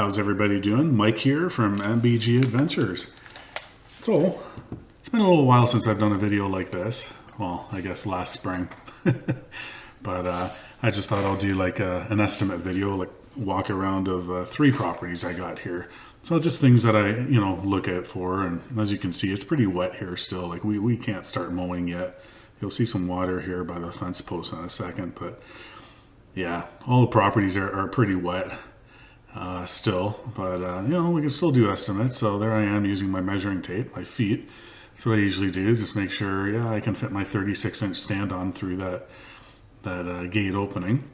How's everybody doing? Mike here from MBG Adventures. So, it's been a little while since I've done a video like this. Well, I guess last spring. But I just thought I'll do like an estimate video, like walk around of 3 properties I got here. So just things that I, look at for, and as you can see, it's pretty wet here still. Like we can't start mowing yet. You'll see some water here by the fence post in a second, but yeah, all the properties are pretty wet still, but we can still do estimates. So there I am using my measuring tape, my feet. That's what I usually do, just make sure, yeah, I can fit my 36-inch stand on through that gate opening.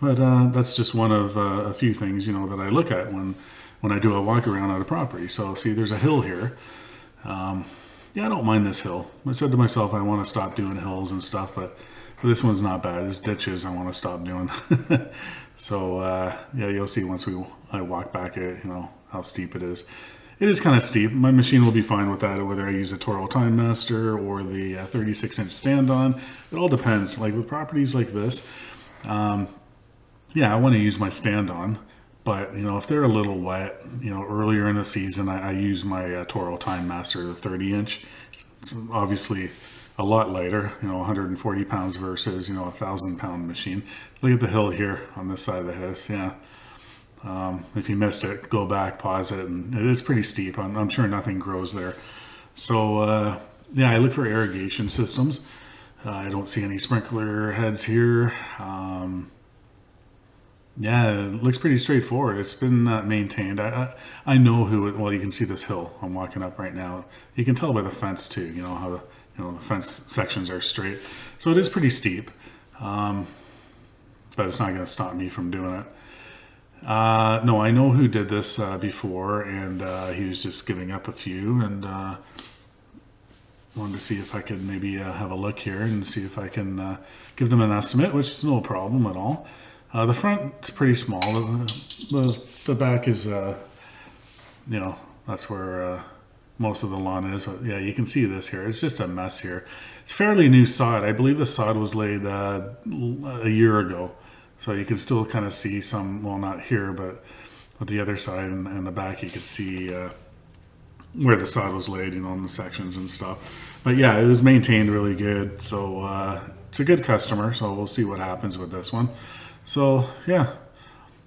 But that's just one of a few things, that I look at when I do a walk around on a property. So see, there's a hill here. Yeah, I don't mind this hill. I said to myself I want to stop doing hills and stuff, but this one's not bad. It's ditches I want to stop doing. So yeah, you'll see once I walk back it, how steep it is. It is kind of steep. My machine will be fine with that, whether I use a Toro Time Master or the 36-inch stand-on. It all depends. Like with properties like this, yeah, I want to use my stand-on. But, if they're a little wet, earlier in the season, I use my Toro Time Master, the 30-inch. It's obviously a lot lighter, 140 pounds versus, a 1,000-pound machine. Look at the hill here on this side of the house, yeah. If you missed it, go back, pause it, and it is pretty steep. I'm sure nothing grows there. So, yeah, I look for irrigation systems. I don't see any sprinkler heads here. Yeah, it looks pretty straightforward. It's been maintained. I know who. Well, you can see this hill I'm walking up right now. You can tell by the fence too. How the fence sections are straight. So it is pretty steep, but it's not going to stop me from doing it. No, I know who did this before, and he was just giving up a few, and wanted to see if I could maybe have a look here and see if I can give them an estimate, which is no problem at all. The front's pretty small. The back is, that's where most of the lawn is. But yeah, you can see this here. It's just a mess here. It's fairly new sod. I believe the sod was laid a year ago. So you can still kind of see some, well, not here, but at the other side and the back, you could see where the sod was laid, in the sections and stuff. But yeah, it was maintained really good. So it's a good customer. So we'll see what happens with this one. So yeah,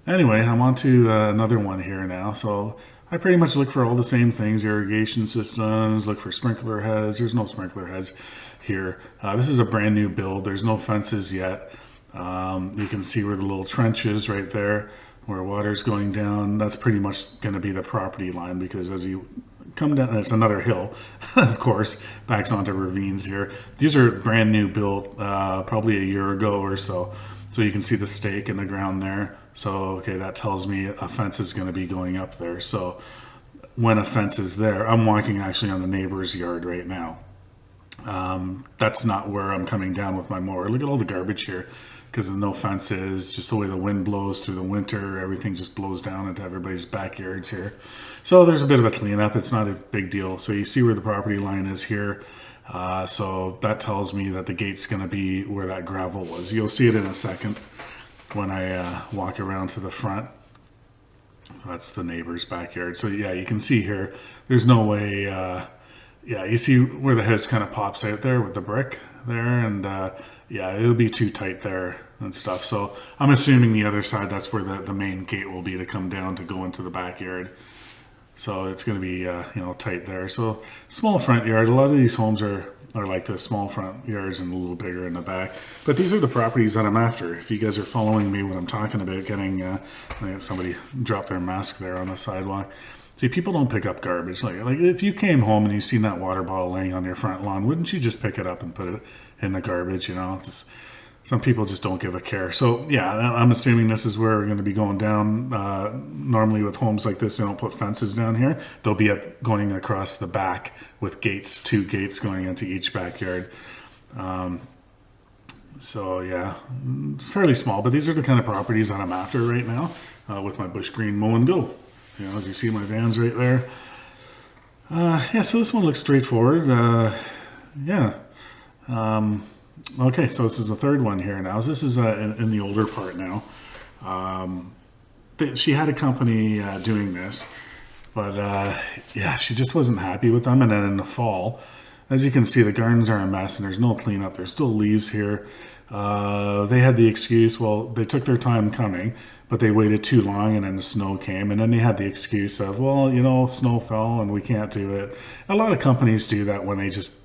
anyway, I'm on to another one here now. So I pretty much look for all the same things: irrigation systems, look for sprinkler heads. There's no sprinkler heads here. This is a brand new build. There's no fences yet. You can see where the little trench is right there, where water's going down. That's pretty much going to be the property line, because as you come down, it's another hill, of course, backs onto ravines here. These are brand new built, probably a year ago or so. So you can see the stake in the ground there. So, okay, that tells me a fence is going to be going up there. So when a fence is there, I'm walking actually on the neighbor's yard right now. That's not where I'm coming down with my mower. Look at all the garbage here, because of no fences, just the way the wind blows through the winter, everything just blows down into everybody's backyards here. So there's a bit of a cleanup. It's not a big deal. So you see where the property line is here. So that tells me that the gate's going to be where that gravel was. You'll see it in a second when I walk around to the front. That's the neighbor's backyard. So yeah, you can see here, there's no way, yeah, you see where the house kind of pops out there with the brick there, and yeah, it'll be too tight there and stuff. So I'm assuming the other side, that's where the main gate will be to come down to go into the backyard. So it's going to be, tight there. So small front yard. A lot of these homes are like this, small front yards and a little bigger in the back. But these are the properties that I'm after. If you guys are following me when I'm talking about getting, somebody dropped their mask there on the sidewalk. See, people don't pick up garbage. Like if you came home and you seen that water bottle laying on your front lawn, wouldn't you just pick it up and put it in the garbage? Just, some people just don't give a care. So yeah, I'm assuming this is where we're going to be going down. Normally with homes like this, they don't put fences down here. They'll be going across the back with gates, 2 gates going into each backyard. So yeah, it's fairly small, but these are the kind of properties that I'm after right now with my bush green mow and go. As you see my van's right there. Yeah, so this one looks straightforward. Yeah. Okay, so this is the third one here now. This is in the older part now. she had a company doing this, but yeah, she just wasn't happy with them. And then in the fall, as you can see, the gardens are a mess and there's no cleanup. There's still leaves here. They had the excuse, well, they took their time coming, but they waited too long and then the snow came. And then they had the excuse of, well, you know, snow fell and we can't do it. A lot of companies do that when they just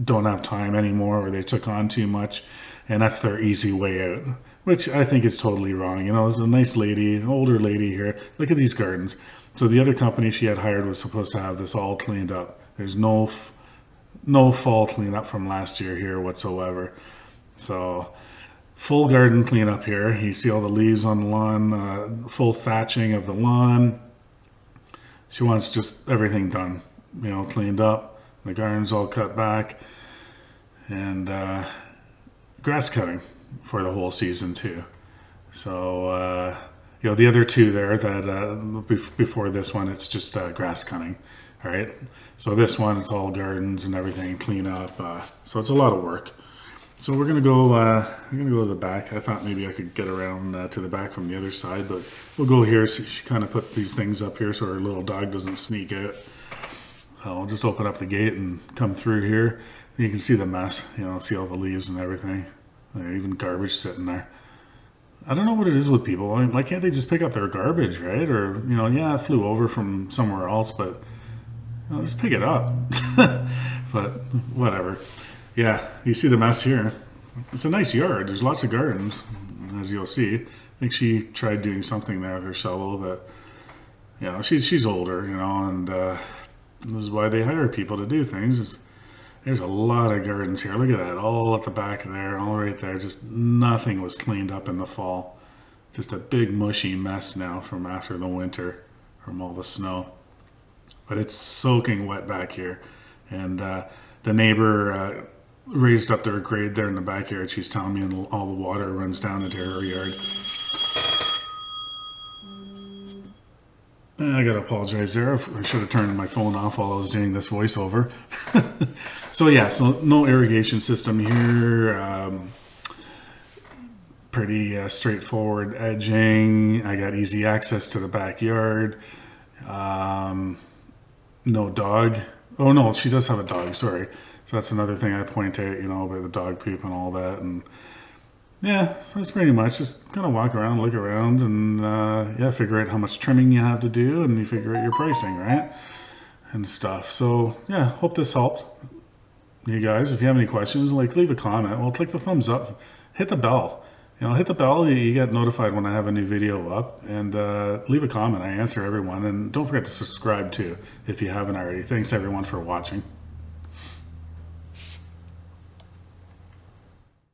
don't have time anymore or they took on too much. And that's their easy way out, which I think is totally wrong. You know, there's a nice lady, an older lady here. Look at these gardens. So the other company she had hired was supposed to have this all cleaned up. There's no fall cleanup from last year here whatsoever. So full garden cleanup here. You see all the leaves on the lawn, full thatching of the lawn. She wants just everything done, you know, cleaned up. The garden's all cut back, and grass cutting for the whole season too. So you know, the other two there that before this one, it's just grass cutting. All right. So this one, it's all gardens and everything, clean up. So it's a lot of work. So we're gonna go. To the back. I thought maybe I could get around to the back from the other side, but we'll go here. So she kind of put these things up here so her little dog doesn't sneak out. So I'll just open up the gate and come through here. You can see the mess. You know, see all the leaves and everything. Even garbage sitting there. I don't know what it is with people. I mean, why can't they just pick up their garbage, right? Or, you know, yeah, it flew over from somewhere else, but you know, just pick it up. But whatever. Yeah, you see the mess here. It's a nice yard. There's lots of gardens, as you'll see. I think she tried doing something there with her shovel, but you know, she's older, you know, and this is why they hire people to do things. There's a lot of gardens here. Look at that, all at the back there, all right there. Just nothing was cleaned up in the fall. Just a big mushy mess now from after the winter, from all the snow. But it's soaking wet back here. And the neighbor raised up their grade there in the backyard. She's telling me, and all the water runs down into her yard. I gotta apologize there. I should have turned my phone off while I was doing this voiceover. So yeah, so no irrigation system here. Pretty straightforward edging. I got easy access to the backyard. No dog. Oh no, she does have a dog, sorry. So that's another thing I point out, you know, about the dog poop and all that. And yeah, so that's pretty much just kind of walk around, look around, and yeah, figure out how much trimming you have to do, and you figure out your pricing, right? And stuff. So yeah, hope this helped. You guys, if you have any questions, like leave a comment. Well, click the thumbs up, hit the bell. You know, hit the bell, you get notified when I have a new video up, and leave a comment. I answer everyone, and don't forget to subscribe too if you haven't already. Thanks everyone for watching.